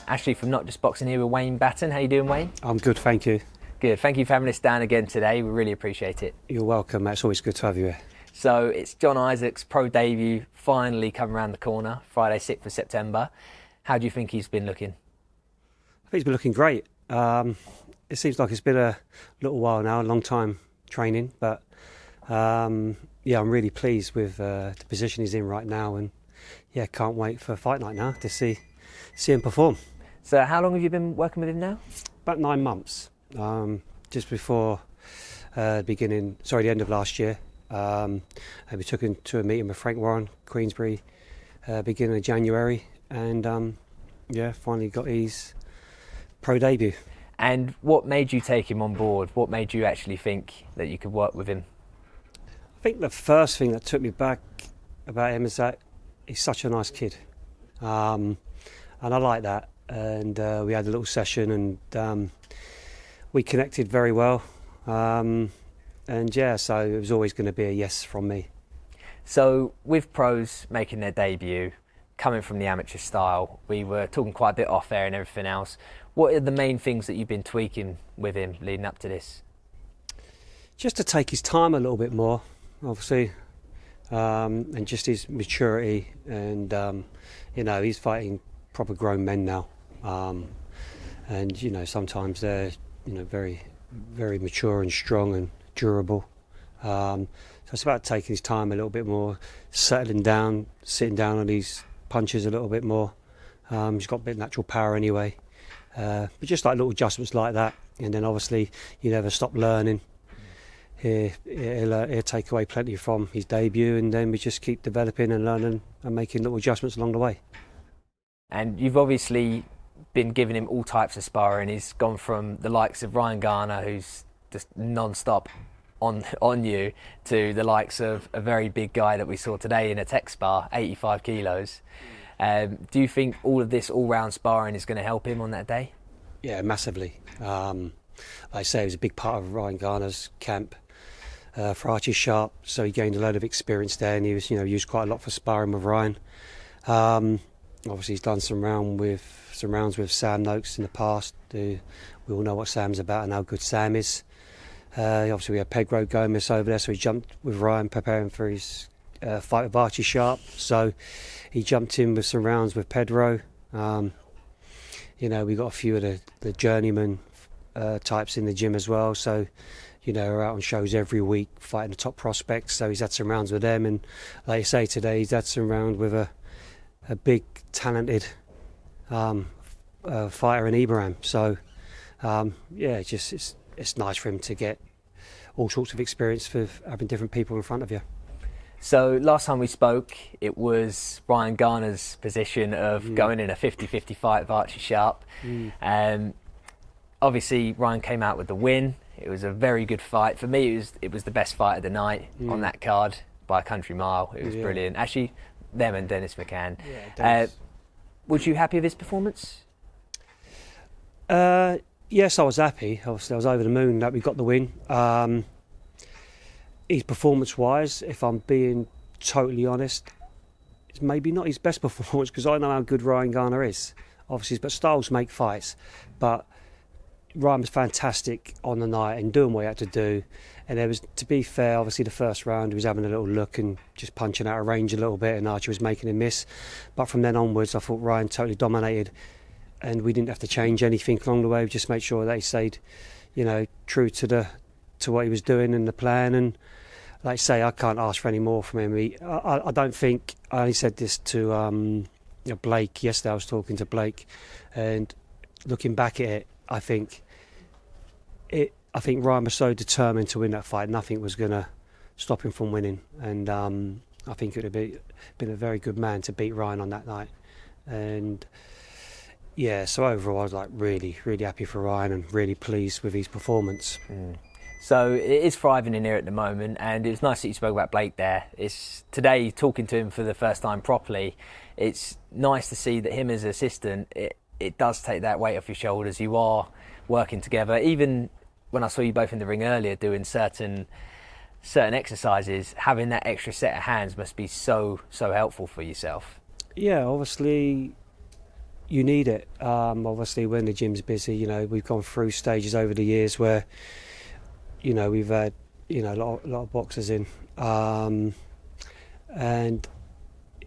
Ashley from Notjustboxing here with Wayne Batten. How you doing, Wayne? I'm good, thank you. Good. Thank you for having us down again today. We really appreciate it. You're welcome. It's always good to have you here. So it's John Isaac's pro debut finally come around the corner, Friday 6th of September. How do you think he's been looking? I think he's been looking great. It seems like it's been a little while now, a long time training, but I'm really pleased with the position he's in right now, and can't wait for fight night now to see him perform. So how long have you been working with him now? About 9 months. Just before the end of last year. And we took him to a meeting with Frank Warren, Queensbury, beginning of January, and finally got his pro debut. And what made you take him on board? What made you actually think that you could work with him? I think the first thing that took me back about him is that he's such a nice kid, and I like that. And we had a little session, and we connected very well. So it was always going to be a yes from me. So with pros making their debut, coming from the amateur style, we were talking quite a bit off air and everything else. What are the main things that you've been tweaking with him leading up to this? Just to take his time a little bit more, obviously, and just his maturity. And he's fighting proper grown men now, and sometimes they're very, very mature and strong and durable. So it's about taking his time a little bit more, settling down, sitting down on his punches a little bit more. He's got a bit of natural power anyway. But just like little adjustments like that, and then obviously you never stop learning. He'll take away plenty from his debut, and then we just keep developing and learning and making little adjustments along the way. And you've obviously been giving him all types of sparring. He's gone from the likes of Ryan Garner, who's just non-stop on you, to the likes of a very big guy that we saw today in a tech spar, 85 kilos. Do you think all of this all-round sparring is going to help him on that day? Yeah, massively. Like I say, it was a big part of Ryan Garner's camp for Archie Sharp, so he gained a load of experience there, and he was used quite a lot for sparring with Ryan. Obviously, he's done some rounds with Sam Noakes in the past. We all know what Sam's about and how good Sam is. Obviously, we had Pedro Gomez over there, so he jumped with Ryan preparing for his fight with Archie Sharp. So he jumped in with some rounds with Pedro. We got a few of the journeyman types in the gym as well. So we're out on shows every week fighting the top prospects. So he's had some rounds with them, and like you say, today he's had some rounds with a big, talented fighter in Ibrahim. So it's nice for him to get all sorts of experience for having different people in front of you. So last time we spoke, it was Ryan Garner's position of going in a 50-50 fight with Archie Sharp. Obviously, Ryan came out with the win. It was a very good fight. For me, it was the best fight of the night on that card by a country mile. It was brilliant. Actually, them and Dennis McCann. Was you happy with his performance? Yes, I was happy. Obviously, I was over the moon that we got the win. His performance-wise, if I'm being totally honest, it's maybe not his best performance, because I know how good Ryan Garner is. Obviously, but styles make fights. But Ryan was fantastic on the night and doing what he had to do. And there was, to be fair, obviously the first round he was having a little look and just punching out of range a little bit, and Archie was making him miss. But from then onwards, I thought Ryan totally dominated, and we didn't have to change anything along the way. We just made sure that he stayed, true to what he was doing and the plan. And like I say, I can't ask for any more from him. I don't think, I only said this to Blake yesterday. I was talking to Blake, and looking back at it, I think Ryan was so determined to win that fight, nothing was going to stop him from winning. And I think it would have been a very good man to beat Ryan on that night. And so overall I was like really, really happy for Ryan and really pleased with his performance. So it is thriving in here at the moment, and it was nice that you spoke about Blake there. It's today, talking to him for the first time properly, it's nice to see that him as an assistant, it does take that weight off your shoulders. You are working together. Even when I saw you both in the ring earlier doing certain exercises, having that extra set of hands must be so helpful for yourself. Yeah, obviously you need it. Obviously, when the gym's busy, we've gone through stages over the years where, we've had, a lot of boxers in, and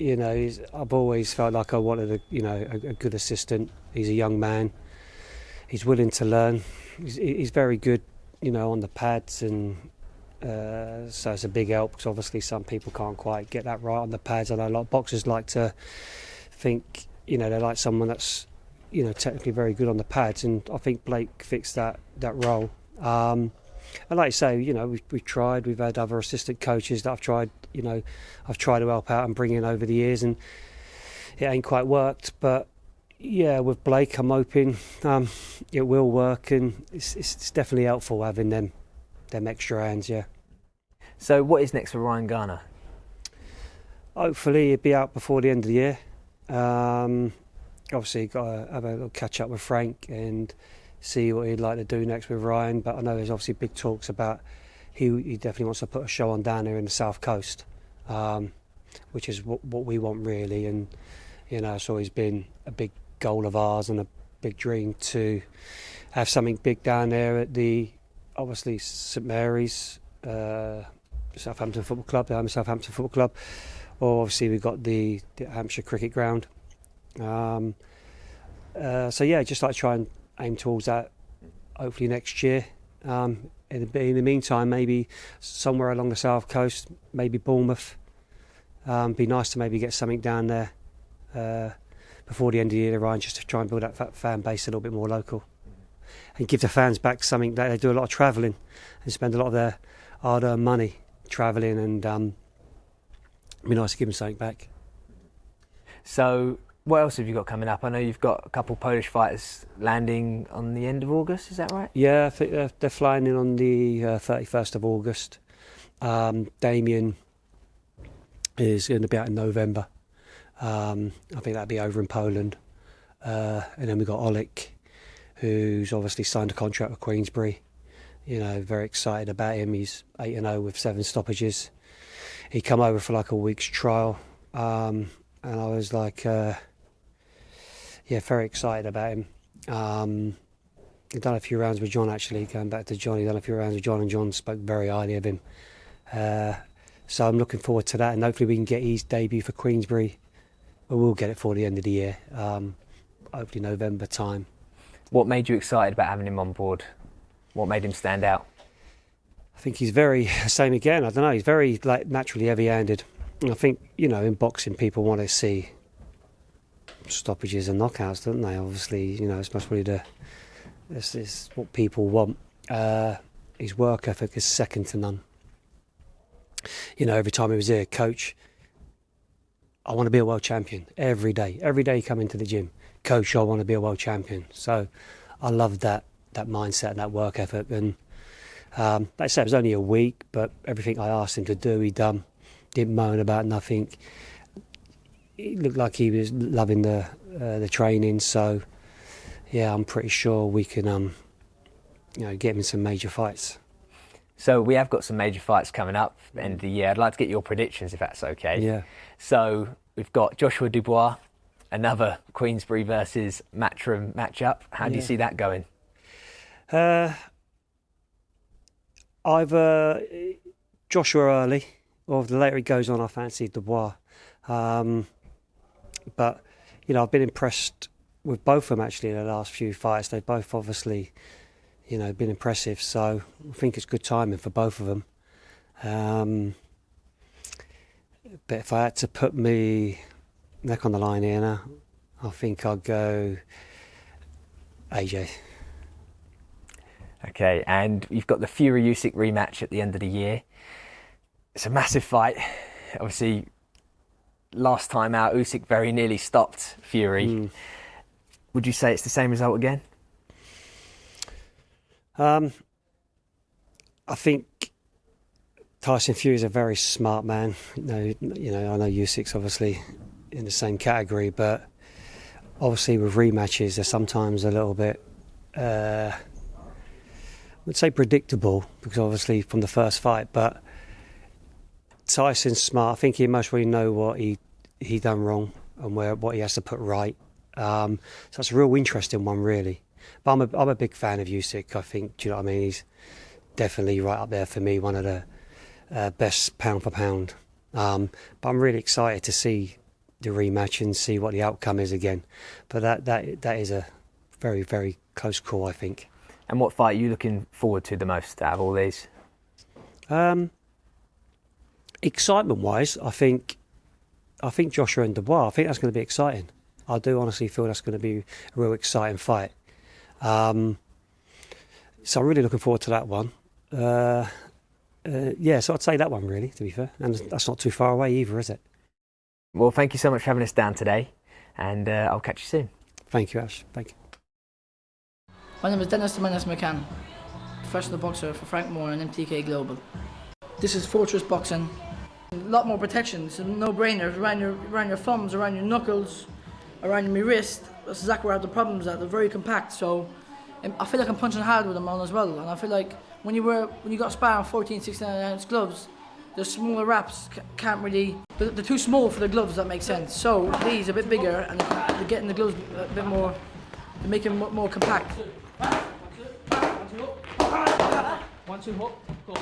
I've always felt like I wanted a good assistant. He's a young man. He's willing to learn. He's very good, on the pads, and so it's a big help because obviously some people can't quite get that right on the pads. I know a lot of boxers like to think, they like someone that's, technically very good on the pads, and I think Blake fits that role. And like you say, we've tried. We've had other assistant coaches that I've tried to help out and bring in over the years, and it ain't quite worked. But yeah, with Blake, I'm hoping it will work, and it's definitely helpful having them extra hands. Yeah. So what is next for Ryan Garner? Hopefully, he'll be out before the end of the year. Obviously, got to have a little catch up with Frank and see what he'd like to do next with Ryan. But I know there's obviously big talks about he definitely wants to put a show on down here in the South Coast, which is what we want really. And it's always been a big goal of ours and a big dream to have something big down there at the obviously St Mary's, Southampton Football Club, the Southampton Football Club, or obviously we've got the Hampshire Cricket Ground. So yeah, just like try and aim towards that hopefully next year. In the meantime, maybe somewhere along the South Coast, maybe Bournemouth. Be nice to maybe get something down there before the end of the year, Ryan, just to try and build that fan base a little bit more local and give the fans back something. That they do a lot of travelling and spend a lot of their hard-earned money travelling, and it'd be nice to give them something back. So what else have you got coming up? I know you've got a couple Polish fighters landing on the end of August, is that right? Yeah, I think they're flying in on the 31st of August. Damien is going to be out in November. I think that'll be over in Poland. And then we've got Oleg, who's obviously signed a contract with Queensbury. Very excited about him. He's 8-0 with 7 stoppages. He come over for like a week's trial. And I was like, very excited about him. He'd done a few rounds with John, actually, going back to John. He'd done a few rounds with John, and John spoke very highly of him. So I'm looking forward to that, and hopefully we can get his debut for Queensbury. But we'll get it for the end of the year, hopefully November time. What made you excited about having him on board? What made him stand out? I think he's very, same again, I don't know, he's very naturally heavy-handed. And I think, in boxing people want to see stoppages and knockouts, don't they? Obviously, it's most probably this is what people want. His work ethic is second to none. Every time he was here, coach, I want to be a world champion every day. Every day you come into the gym, coach, I want to be a world champion. So I love that mindset and that work ethic. And like I said, it was only a week, but everything I asked him to do, he done. Didn't moan about nothing. It looked like he was loving the training. So yeah, I'm pretty sure we can get him in some major fights. So we have got some major fights coming up at the end of the year. I'd like to get your predictions, if that's okay. Yeah. So we've got Joshua Dubois, another Queensbury versus Matchroom matchup. How do you see that going? Either Joshua early, or the later he goes on, I fancy Dubois. But I've been impressed with both of them actually in the last few fights. They've both obviously been impressive, so I think it's good timing for both of them. But if I had to put me neck on the line here now, I think I'd go AJ. Okay, and you've got the Fury-Usyk rematch at the end of the year. It's a massive fight. Obviously, last time out, Usyk very nearly stopped Fury. Would you say it's the same result again? I think Tyson Fury is a very smart man. I know Usyk's obviously in the same category, but obviously with rematches, they're sometimes a little bit, I would say predictable, because obviously from the first fight, but Tyson's smart. I think he must really know what he done wrong and what he has to put right. So it's a real interesting one, really. But I'm a big fan of Usyk. I think, do you know what I mean? He's definitely right up there for me, one of the best pound for pound. But I'm really excited to see the rematch and see what the outcome is again. But that is a very, very close call, I think. And what fight are you looking forward to the most out of all these? Excitement-wise, I think Joshua and Dubois. I think that's going to be exciting. I do honestly feel that's going to be a real exciting fight. So I'm really looking forward to that one. So I'd say that one, really, to be fair. And that's not too far away either, is it? Well, thank you so much for having us down today, and I'll catch you soon. Thank you, Ash. Thank you. My name is Dennis McCann, professional boxer for Frank Moore and MTK Global. This is Fortress Boxing. A lot more protection. It's a no-brainer. Around your thumbs, around your knuckles, around your wrist. That's exactly where the problems are. They're very compact, so I feel like I'm punching hard with them on as well. And I feel like when you got sparring 14, 16 ounce gloves, the smaller wraps can't really. They're too small for the gloves. That makes sense. So these are a bit bigger, and they're getting the gloves a bit more. They make them more compact. 1, 2, hook, go.